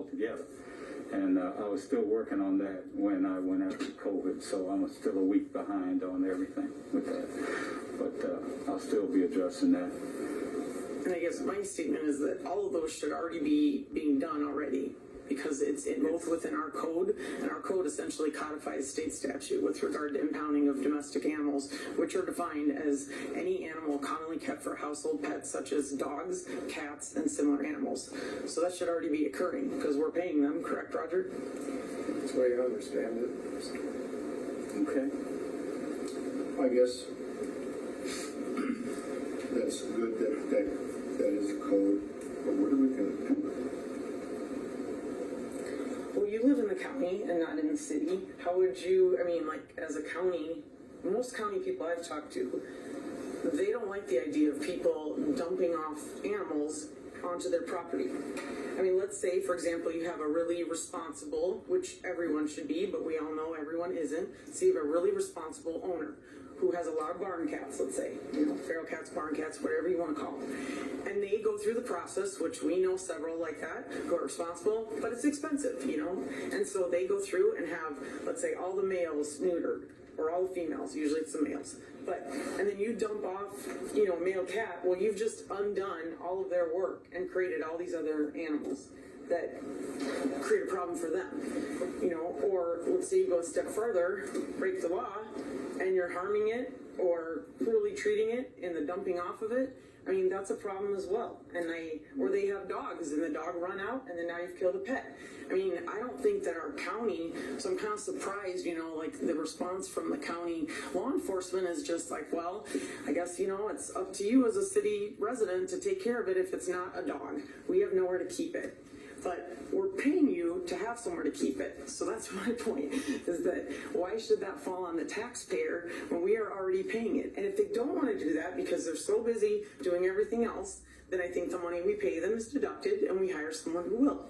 altogether. And I was still working on that when I went after COVID, so I'm still a week behind on everything with that. But I'll still be addressing that. And I guess my statement is that all of those should already be being done already, because it's both within our code, and our code essentially codifies state statute with regard to impounding of domestic animals, which are defined as any animal commonly kept for household pets, such as dogs, cats, and similar animals. So that should already be occurring, because we're paying them, correct, Roger? That's the way I understand it. Okay. I guess that's good that is a code, but what are we going to do? Well, you live in the county and not in the city. How would you, I mean, like, as a county, most county people I've talked to, they don't like the idea of people dumping off animals onto their property. I mean, let's say, for example, you have a really responsible, which everyone should be, but we all know everyone isn't. So you have a really responsible owner who has a lot of barn cats, let's say, you know, feral cats, barn cats, whatever you want to call them. And they go through the process, which we know several like that, who are responsible, but it's expensive, you know? And so they go through and have, let's say, all the males neutered, or all the females, usually it's the males. And then you dump off, you know, a male cat, well, you've just undone all of their work and created all these other animals that create a problem for them, you know? Or let's say you go a step further, break the law, and you're harming it or cruelly treating it in the dumping off of it. I mean, that's a problem as well. Or they have dogs and the dog run out and then now you've killed a pet. I mean, I don't think that our county, so I'm kind of surprised, you know, like the response from the county law enforcement is just like, well, I guess, you know, it's up to you as a city resident to take care of it if it's not a dog. We have nowhere to keep it. But we're paying you to have somewhere to keep it. So that's my point, is that why should that fall on the taxpayer when we are already paying it? And if they don't want to do that because they're so busy doing everything else, then I think the money we pay them is deducted and we hire someone who will.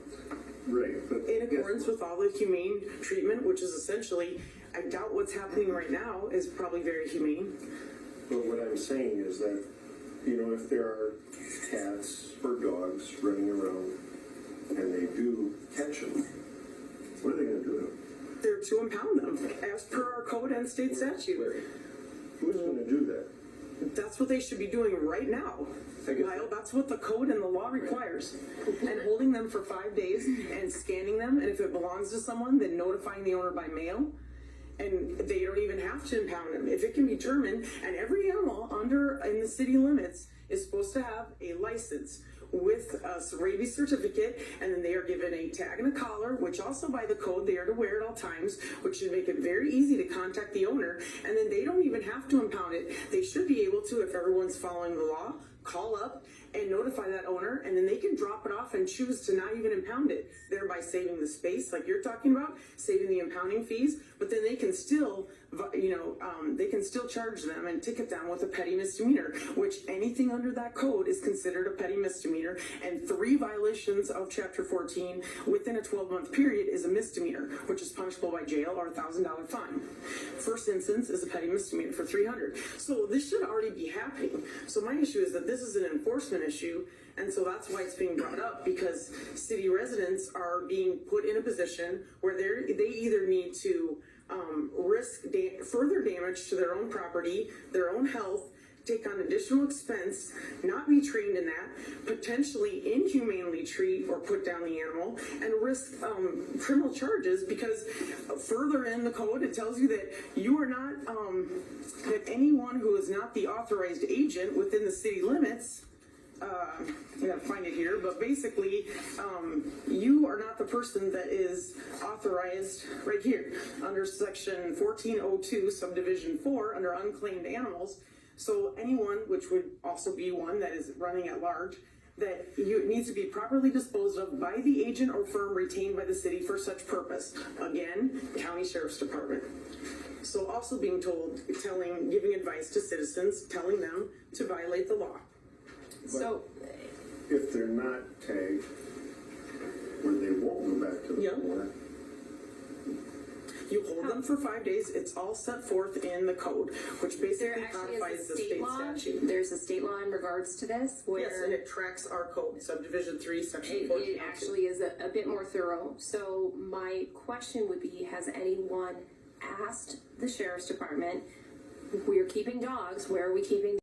Right. But in accordance with all the humane treatment, which is essentially, I doubt what's happening right now is probably very humane. But what I'm saying is that, you know, if there are cats or dogs running around, and they do catch them, what are they going to do to them? They're to impound them, as per our code and state statute. Who's going to do that? That's what they should be doing right now. Lyle, that's what the code and the law requires. And holding them for 5 days and scanning them, and if it belongs to someone, then notifying the owner by mail. And they don't even have to impound them. If it can be determined, and every animal in the city limits is supposed to have a license with a rabies certificate, and then they are given a tag and a collar, which also by the code they are to wear at all times, which should make it very easy to contact the owner, and then they don't even have to impound it. They should be able to, if everyone's following the law, call up and notify that owner, and then they can drop it off and choose to not even impound it, thereby saving the space like you're talking about, saving the impounding fees, but then they can still, you know, they can still charge them and ticket them with a petty misdemeanor, which anything under that code is considered a petty misdemeanor, and 3 violations of Chapter 14 within a 12-month period is a misdemeanor, which is punishable by jail or a $1,000 fine. First instance is a petty misdemeanor for $300. So this should already be happening. So my issue is that this is an enforcement issue, and so that's why it's being brought up, because city residents are being put in a position where they either need to risk further damage to their own property, their own health, take on additional expense, not be trained in that, potentially inhumanely treat or put down the animal, and risk criminal charges, because further in the code it tells you that you are not, that anyone who is not the authorized agent within the city limits, I gotta find it here, but basically, you are not the person that is authorized right here under section 1402, subdivision 4, under unclaimed animals. So anyone, which would also be one that is running at large, that it needs to be properly disposed of by the agent or firm retained by the city for such purpose. Again, County Sheriff's Department. So also being told, giving advice to citizens, telling them to violate the law. So, if they're not tagged, where they won't go back to the owner. You hold them for 5 days. It's all set forth in the code, which There basically actually codifies is the a state state law. statute. There's a state law in regards to this where Yes, and it tracks our code, subdivision 3, section 14. it actually is a bit more thorough. So my question would be, has anyone asked the sheriff's department, we're keeping dogs, where are we keeping